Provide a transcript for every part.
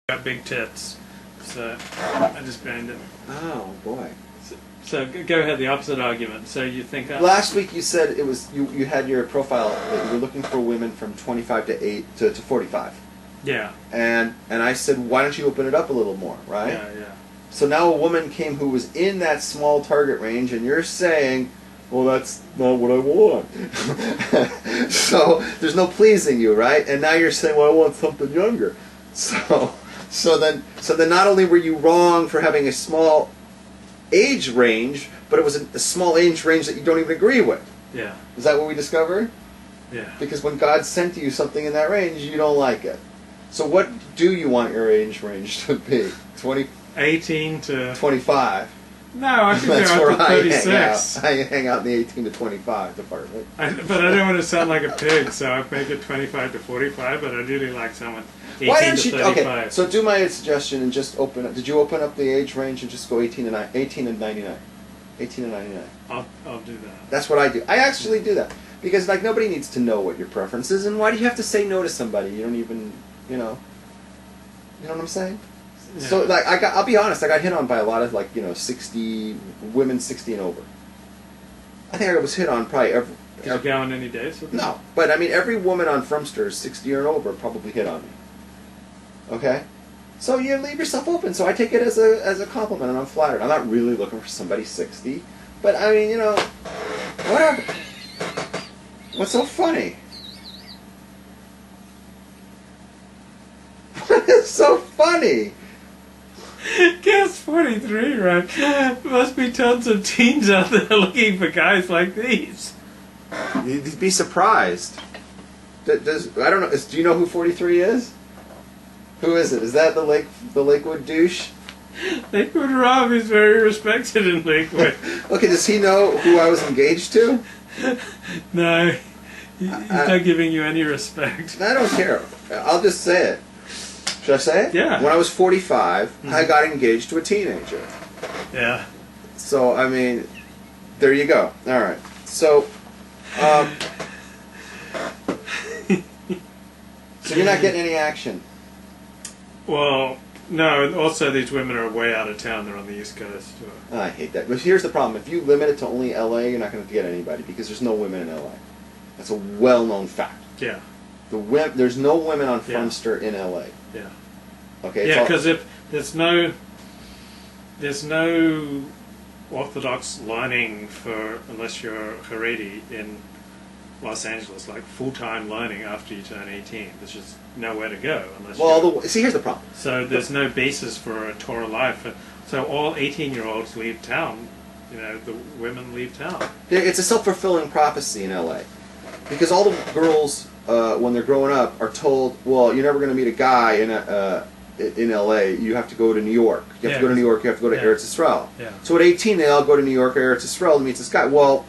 got big tits, so I just banned it. Oh boy. So go ahead, the opposite argument. So you think last week you said it was you had your profile that you were looking for women from 25 to 45. Yeah. And I said, why don't you open it up a little more, right? Yeah. So now a woman came who was in that small target range, and you're saying, well, that's not what I want. So there's no pleasing you, right? And now you're saying, well, I want something younger. So then not only were you wrong for having a small age range, but it was a small age range that you don't even agree with. Yeah. Is that what we discovered? Yeah. Because when God sent you something in that range, you don't like it. So what do you want your age range to be? 18 to 25. No, I think That's they're where up to 36. I hang out in the 18 to 25 department. But I don't want to sound like a pig, so I make it 25 to 45. But I really like someone 18 Why to don't you? 35. Okay, so do my suggestion and just open up. Did you open up the age range and just go 18 and 99? 18 and 99. I'll do that. That's what I do. I actually do that because like nobody needs to know what your preference is, and why do you have to say no to somebody you don't even you know what I'm saying? Yeah. So like I'll be honest, I got hit on by a lot of 60 women 60 and over. I think I was hit on probably every. Did you go on any dates with them? No, but I mean every woman on Frumster 60 or over probably hit on me. Okay, so you leave yourself open. So I take it as a compliment, and I'm flattered. I'm not really looking for somebody 60, but I mean whatever. What's so funny? What is so funny? Guess 43, right? Must be tons of teens out there looking for guys like these. You'd be surprised. I don't know. Do you know who 43 is? Who is it? Is that the Lakewood douche? Lakewood Rob is very respected in Lakewood. Okay, does he know who I was engaged to? No, he's not giving you any respect. I don't care. I'll just say it. Should I say it? Yeah. When I was 45, I got engaged to a teenager. Yeah. So, I mean, there you go. All right. So, so you're not getting any action. Well, no, also these women are way out of town. They're on the East Coast. I hate that. But here's the problem. If you limit it to only L.A., you're not going to get anybody because there's no women in L.A. That's a well-known fact. Yeah. There's no women on Frumster in L.A. Yeah. Okay. Yeah, because if there's no Orthodox learning unless you're Haredi in Los Angeles, like full-time learning after you turn 18. There's just nowhere to go unless. See, here's the problem. So there's no basis for a Torah life. So all 18-year-olds leave town. The women leave town. It's a self-fulfilling prophecy in L.A. because all the girls, when they're growing up, are told, "Well, you're never going to meet a guy in L.A. You have to go to New York. You have to go to New York. You have to go to Eretz Yisrael." Yeah. So at 18, they all go to New York or Eretz Yisrael to meet this guy. Well,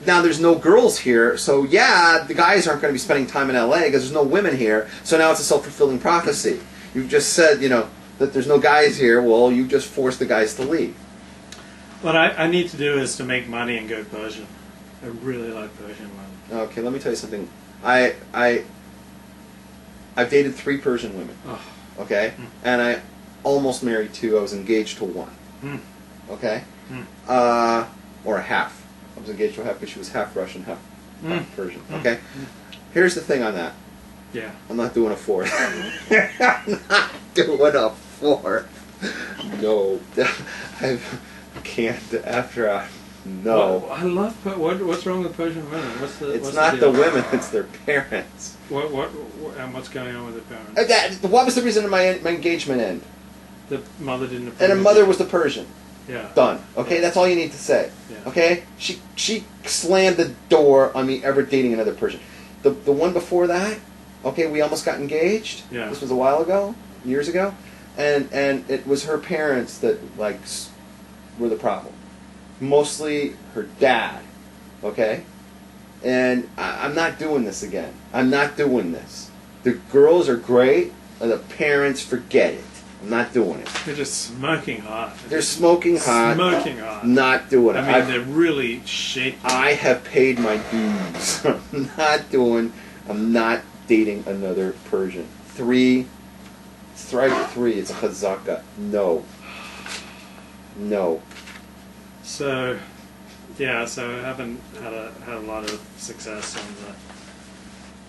now there's no girls here, so the guys aren't going to be spending time in L.A. because there's no women here. So now it's a self-fulfilling prophecy. You've just said, that there's no guys here. Well, you just forced the guys to leave. What I need to do is to make money and go Persian. I really like Persian women. Okay, let me tell you something. I've dated 3 Persian women. Oh. Okay? And I almost married 2. I was engaged to 1. Okay? Or a half. I was engaged to a half because she was half Russian, half Persian. Okay? Here's the thing on that. Yeah. I'm not doing a 4th. I'm not doing a 4th. No. I can't after no. Well, I love. What's wrong with Persian women? It's not the women; it's their parents. And what's going on with the parents? What was the reason of my engagement end? The mother didn't approve. And her mother was the Persian. Yeah. Done. Okay, that's all you need to say. Yeah. Okay, she slammed the door on me ever dating another Persian. The one before that, okay, we almost got engaged. Yeah. This was a while ago, years ago, and it was her parents that were the problem. Mostly her dad, okay? And I'm not doing this again. I'm not doing this. The girls are great, and the parents, forget it. I'm not doing it. They're just smoking hot. They're smoking hot. Smoking hot. Not doing it. I mean, they're really shaky. I have paid my dues. I'm not dating another Persian. 3 strike 3. It's a chazaka. No. No. So, yeah. So I haven't had a lot of success on the.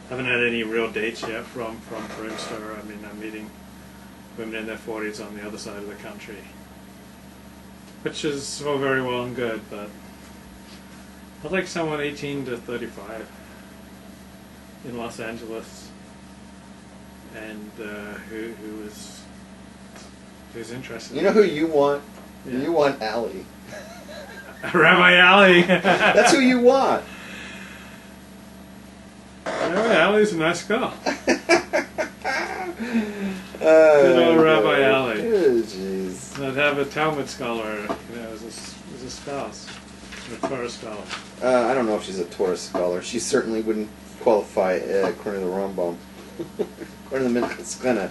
Haven't had any real dates yet from Broomster. I mean, I'm meeting women in their 40s on the other side of the country, which is all very well and good, but I'd like someone 18 to 35 in Los Angeles, and who's interested. You know who you want? Yeah. You want Allie. Rabbi Allie. That's who you want. Rabbi Allie's a nice girl. Good old Rabbi Allie. Oh, jeez. I'd have a Talmud scholar, as a spouse, a Torah scholar. I don't know if she's a Torah scholar. She certainly wouldn't qualify according to the Rambam. According to the Minchas Chana.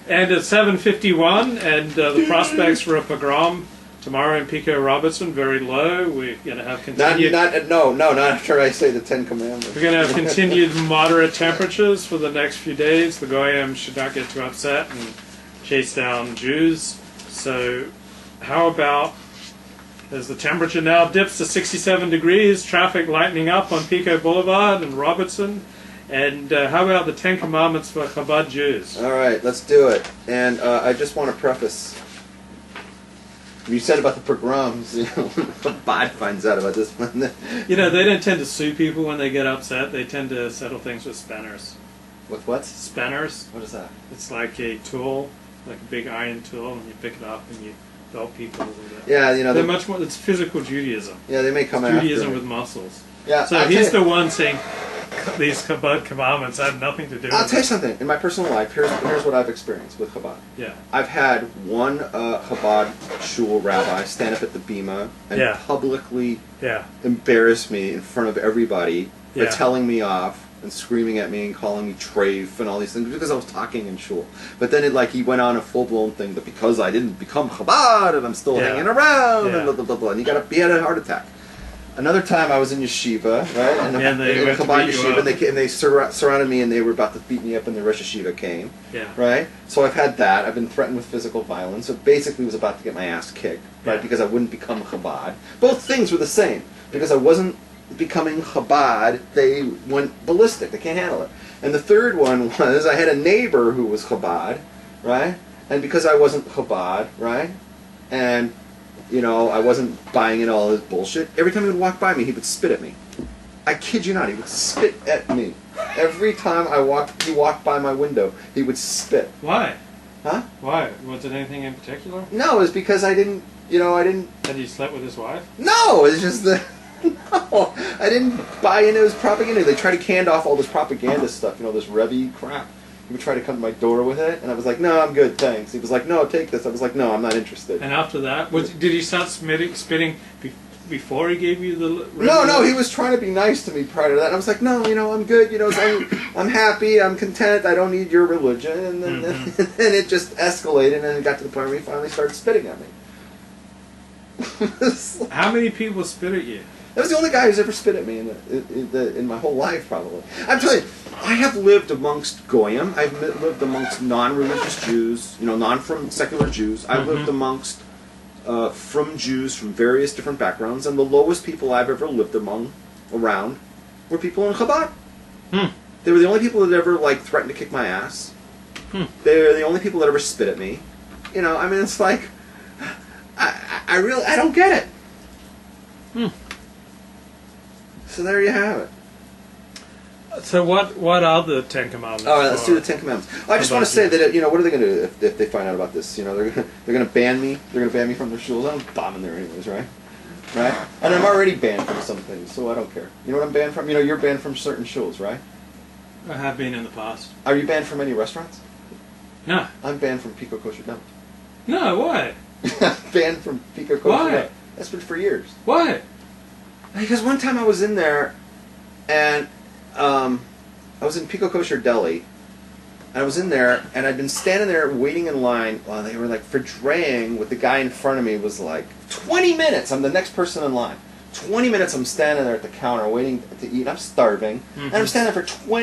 And at 7:51, and the prospects for a pogrom tomorrow in Pico Robertson very low. We're going to have continued. Not after I say the Ten Commandments. We're going to have continued moderate temperatures for the next few days. The Goyim should not get too upset and chase down Jews. So, how about, as the temperature now dips to 67 degrees, traffic lightening up on Pico Boulevard and Robertson, and how about the 10 Commandments for Chabad Jews? All right, let's do it. And I just want to preface. You said about the pogroms, Chabad finds out about this one. They don't tend to sue people when they get upset. They tend to settle things with spanners. With what? Spanners. What is that? It's like a tool, like a big iron tool, and you pick it up and you belt people with it. Yeah, they're much more. It's physical Judaism. Yeah, they may come it's after Judaism me. with muscles. Yeah. So he's the one saying these Chabad commandments have nothing to do with I'll tell you something. In my personal life, here's what I've experienced with Chabad. Yeah. I've had one Chabad shul rabbi stand up at the bima and publicly embarrass me in front of everybody by telling me off and screaming at me and calling me treif and all these things because I was talking in shul. But then he went on a full-blown thing that because I didn't become Chabad and I'm still hanging around and blah, blah, blah, blah. And he had a heart attack. Another time I was in yeshiva, right? And in Chabad yeshiva, and they surrounded me and they were about to beat me up, and the Rosh Yeshiva came. Yeah. Right? So I've had that. I've been threatened with physical violence. So basically was about to get my ass kicked, right? Because I wouldn't become a Chabad. Both things were the same. Because I wasn't becoming Chabad, they went ballistic. They can't handle it. And the third one was I had a neighbor who was Chabad, right? And because I wasn't Chabad, right? And I wasn't buying in all his bullshit. Every time he would walk by me, he would spit at me. I kid you not, he would spit at me. Every time he walked by my window, he would spit. Why? Huh? Why? Was it anything in particular? No, it was because I didn't. Had he slept with his wife? No, it's just no, I didn't buy into his propaganda. They tried to can off all this propaganda stuff, this Rabbi crap. He would try to come to my door with it, and I was like, no, I'm good, thanks. He was like, no, take this. I was like, no, I'm not interested. And after that, did he start spitting before he gave you the... No, he was trying to be nice to me prior to that. And I was like, no, I'm good, I'm happy, I'm content, I don't need your religion. And then, and it just escalated, and it got to the point where he finally started spitting at me. How many people spit at you? That was the only guy who's ever spit at me in my whole life, probably. I'm telling you, I have lived amongst Goyim. I've lived amongst non-religious Jews, from secular Jews. I've lived amongst from Jews from various different backgrounds, and the lowest people I've ever lived around were people in Chabad. They were the only people that ever threatened to kick my ass. They were the only people that ever spit at me. It's like I don't get it. So there you have it. So what are the 10 Commandments? All right, let's do the 10 Commandments. I just want to say that what are they going to do if they find out about this? They're going to ban me. They're going to ban me from their shuls. I'm bombing there anyways, right? Right? And I'm already banned from some things, so I don't care. You know what I'm banned from? You're banned from certain shuls, right? I have been in the past. Are you banned from any restaurants? No. I'm banned from Pico Kosher Deli. No, why? I'm banned from Pico Kosher Deli. That's been for years. Why? Because one time I was in there, and I was in Pico Kosher Deli, and I was in there, and I'd been standing there waiting in line while they were portraying what the guy in front of me was 20 minutes. I'm the next person in line. 20 minutes I'm standing there at the counter waiting to eat. I'm starving, and I'm standing there for 20